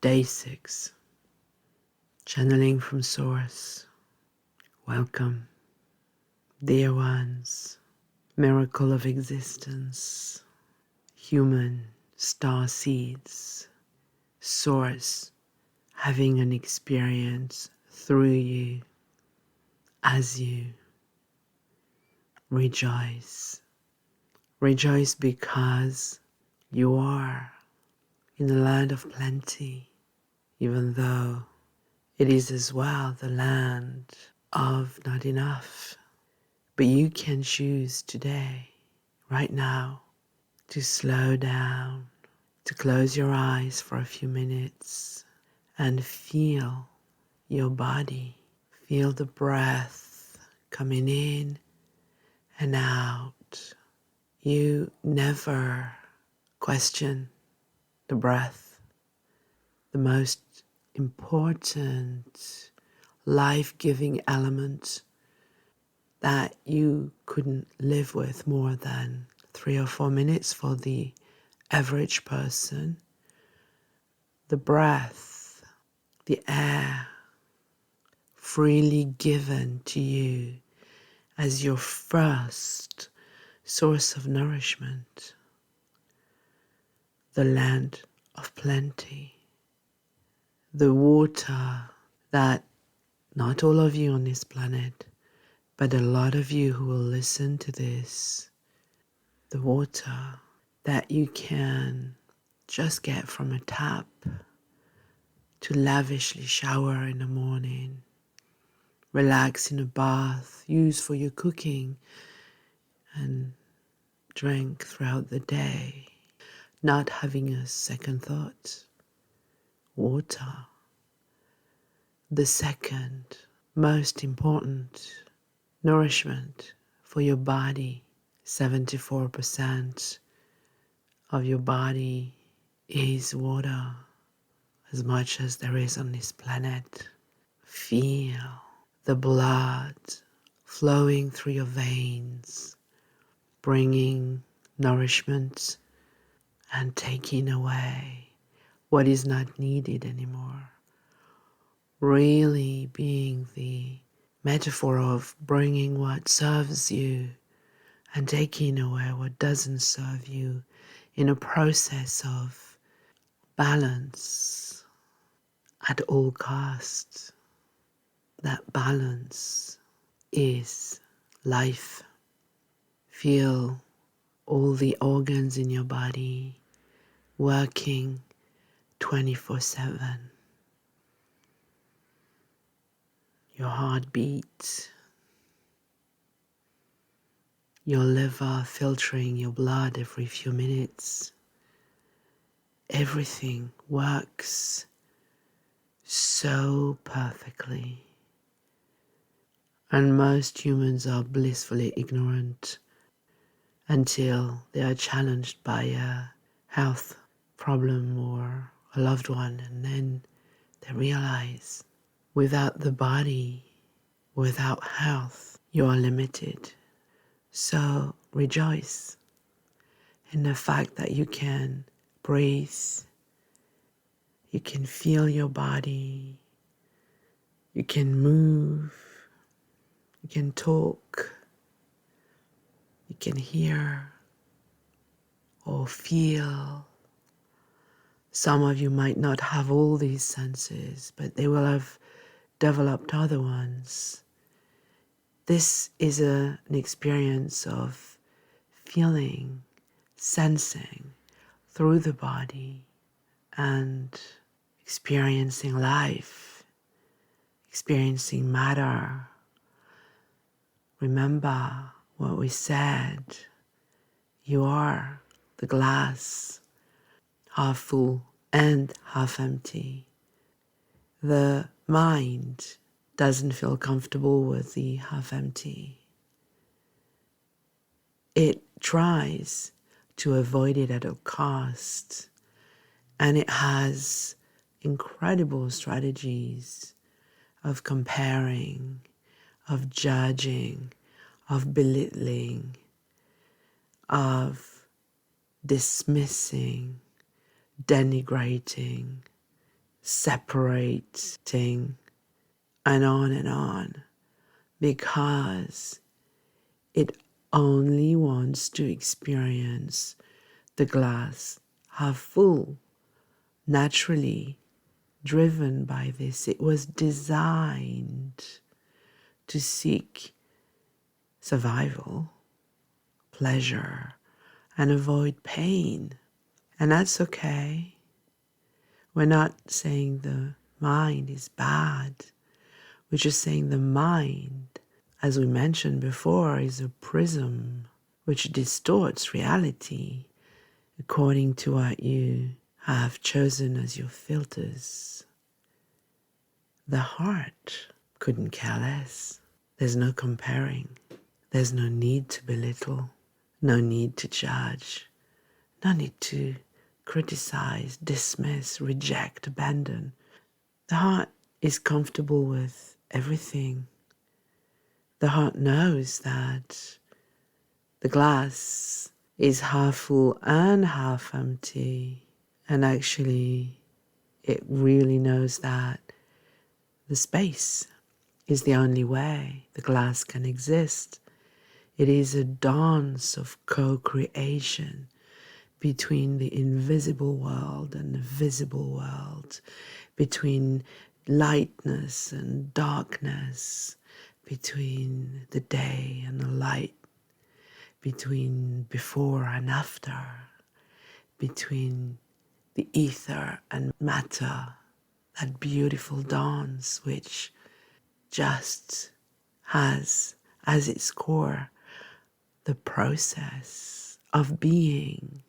Day 6. Channeling from Source. Welcome, dear ones. Miracle of existence. Human star seeds. Source having an experience through you as you rejoice. Rejoice because you are in the land of plenty, even though it is as well the land of not enough. But you can choose today, right now, to slow down, to close your eyes for a few minutes and feel your body. Feel the breath coming in and out. You never question the breath, the most important life-giving element that you couldn't live with more than 3 or 4 minutes for the average person. The breath, the air, freely given to you as your first source of nourishment, the land of plenty, the water that not all of you on this planet, but a lot of you who will listen to this, the water that you can just get from a tap to lavishly shower in the morning, relax in a bath, use for your cooking, and drink throughout the day, not having a second thought. Water, the second most important nourishment for your body. 74% of your body is water, as much as there is on this planet. Feel the blood flowing through your veins, bringing nourishment and taking away what is not needed anymore. Really being the metaphor of bringing what serves you and taking away what doesn't serve you in a process of balance at all costs. That balance is life. Feel all the organs in your body working 24/7. Your heart beats, your liver filtering your blood every few minutes. Everything works so perfectly. And most humans are blissfully ignorant until they are challenged by a health problem or a loved one, and then they realize without the body, without health, you are limited. So rejoice in the fact that you can breathe, you can feel your body, you can move, you can talk, you can hear or feel. Some of you might not have all these senses, but they will have developed other ones. This is an experience of feeling, sensing through the body and experiencing life, experiencing matter. Remember what we said. You are the glass, half full and half empty. The mind doesn't feel comfortable with the half empty. It tries to avoid it at all costs, and it has incredible strategies of comparing, of judging, of belittling, of dismissing, denigrating, separating, and on, because it only wants to experience the glass half full, naturally driven by this. It was designed to seek survival, pleasure, and avoid pain. And that's okay. We're not saying the mind is bad. We're just saying the mind, as we mentioned before, is a prism which distorts reality according to what you have chosen as your filters. The heart couldn't care less. There's no comparing. There's no need to belittle, no need to judge, no need to criticize, dismiss, reject, abandon. The heart is comfortable with everything. The heart knows that the glass is half full and half empty. And actually, it really knows that the space is the only way the glass can exist. It is a dance of co-creation between the invisible world and the visible world, between lightness and darkness, between the day and the light, between before and after, between the ether and matter, that beautiful dance which just has as its core the process of being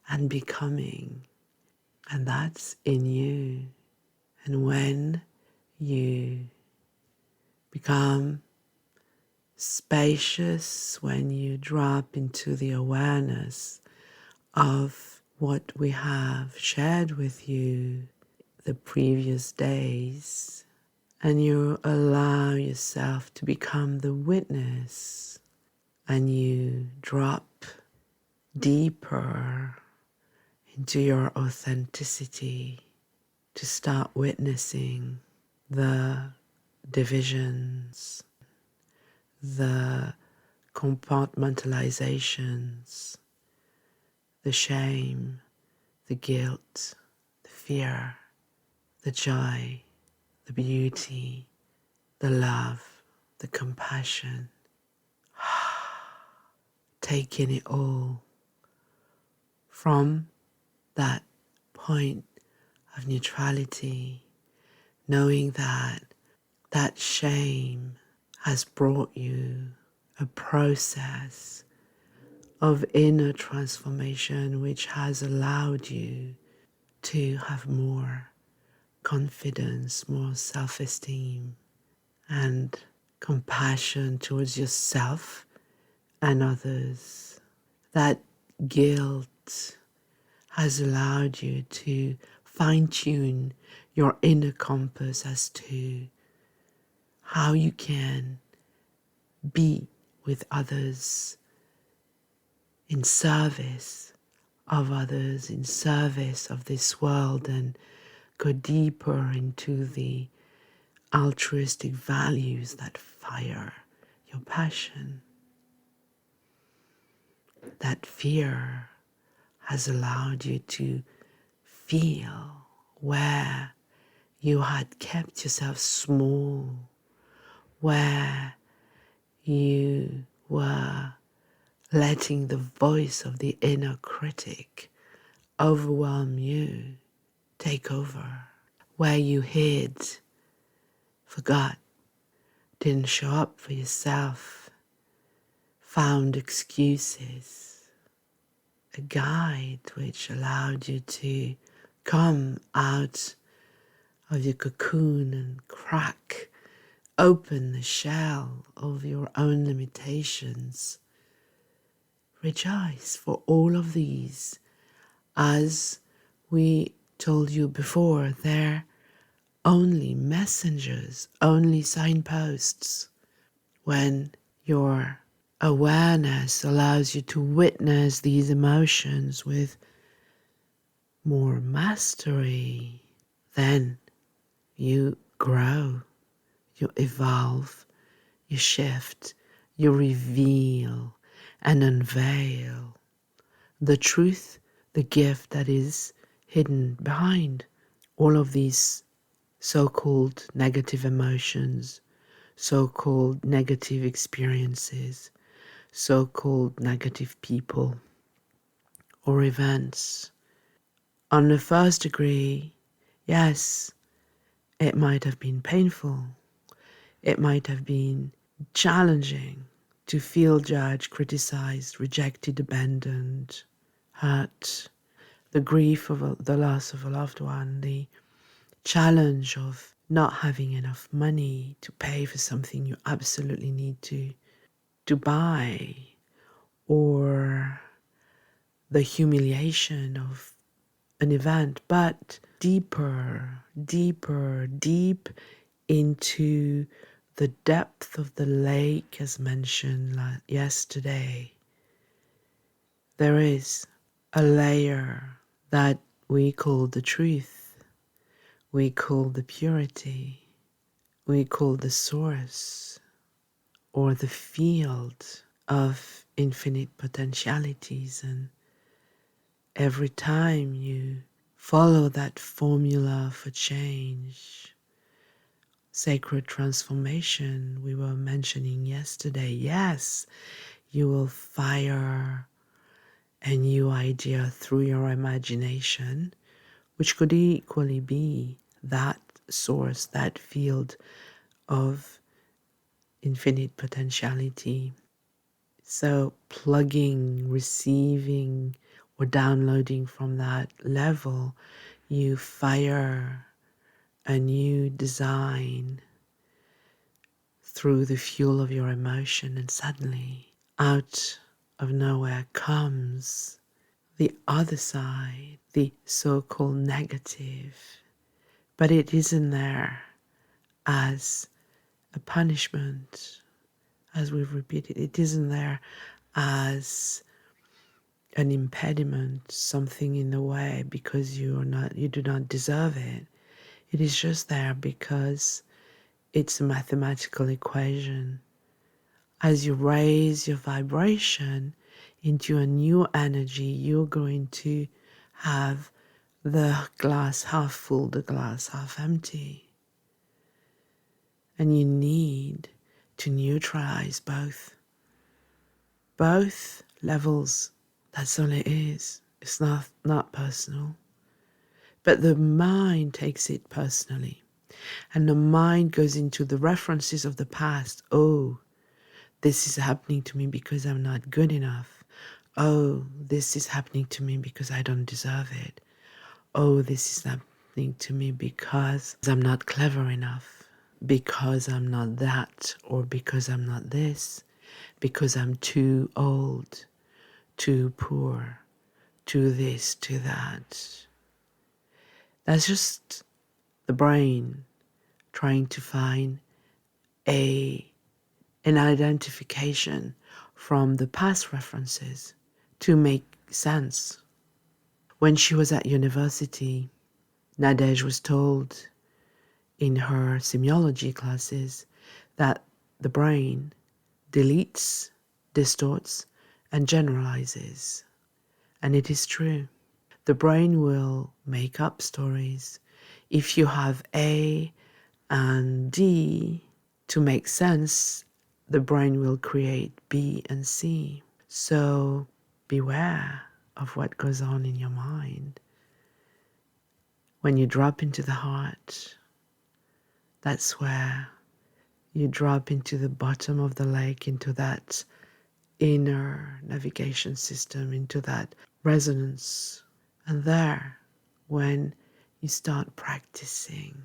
and becoming, and that's in you. And when you become spacious, when you drop into the awareness of what we have shared with you the previous days, and you allow yourself to become the witness, and you drop deeper into your authenticity to start witnessing the divisions, the compartmentalizations, the shame, the guilt, the fear, the joy, the beauty, the love, the compassion, taking it all from that point of neutrality, knowing that that shame has brought you a process of inner transformation which has allowed you to have more confidence, more self-esteem, and compassion towards yourself and others. That guilt has allowed you to fine-tune your inner compass as to how you can be with others, in service of others, in service of this world, and go deeper into the altruistic values that fire your passion. That fear has allowed you to feel where you had kept yourself small, where you were letting the voice of the inner critic overwhelm you, take over, where you hid, forgot, didn't show up for yourself, found excuses, a guide which allowed you to come out of your cocoon and crack open the shell of your own limitations. Rejoice for all of these. As we told you before, they're only messengers, only signposts. When your awareness allows you to witness these emotions with more mastery, then you grow, you evolve, you shift, you reveal and unveil the truth, the gift that is hidden behind all of these so-called negative emotions, so-called negative experiences, so-called negative people or events. On the first degree, yes, it might have been painful. It might have been challenging to feel judged, criticized, rejected, abandoned, hurt, the grief of the loss of a loved one, the challenge of not having enough money to pay for something you absolutely need to buy, or the humiliation of an event, but deep into the depth of the lake, as mentioned yesterday, there is a layer that we call the truth, we call the purity, we call the source, or the field of infinite potentialities. And every time you follow that formula for change, sacred transformation we were mentioning yesterday, yes, you will fire a new idea through your imagination, which could equally be that source, that field of infinite potentiality. So plugging, receiving, or downloading from that level, you fire a new design through the fuel of your emotion, and suddenly out of nowhere comes the other side, the so-called negative. But it isn't there as a punishment, as we've repeated. It isn't there as an impediment, something in the way because you do not deserve it. It is just there because it's a mathematical equation. As you raise your vibration into a new energy, you're going to have the glass half full, the glass half empty. And you need to neutralize both levels. That's all it is. It's not personal. But the mind takes it personally. And the mind goes into the references of the past. Oh, this is happening to me because I'm not good enough. Oh, this is happening to me because I don't deserve it. Oh, this is happening to me because I'm not clever enough. Because I'm not that, or because I'm not this. Because I'm too old, too poor, too this, too that. That's just the brain trying to find an identification from the past references to make sense. When she was at university, Nadej was told in her semiology classes that the brain deletes, distorts, and generalizes. And it is true. The brain will make up stories. If you have A and D to make sense, the brain will create B and C. So beware of what goes on in your mind. When you drop into the heart, that's where you drop into the bottom of the lake, into that inner navigation system, into that resonance. And there, when you start practicing,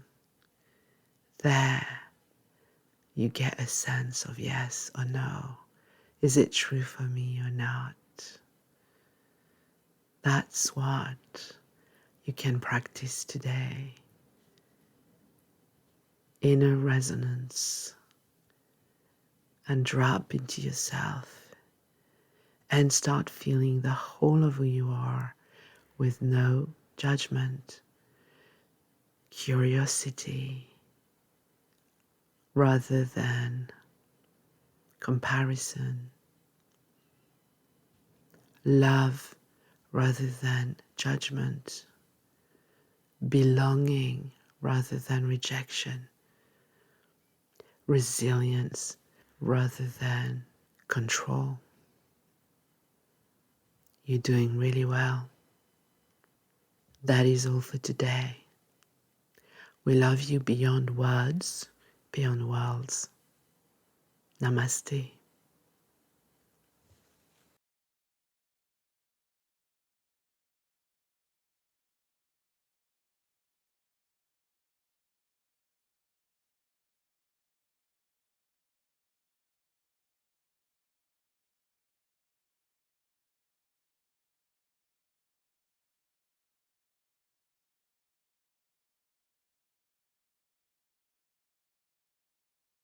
there you get a sense of yes or no. Is it true for me or not? That's what you can practice today. Inner resonance, and drop into yourself and start feeling the whole of who you are with no judgment. curiosity rather than comparison, love rather than judgment, belonging rather than rejection, resilience rather than control. You're doing really well. That is all for today. We love you beyond words, beyond worlds. Namaste.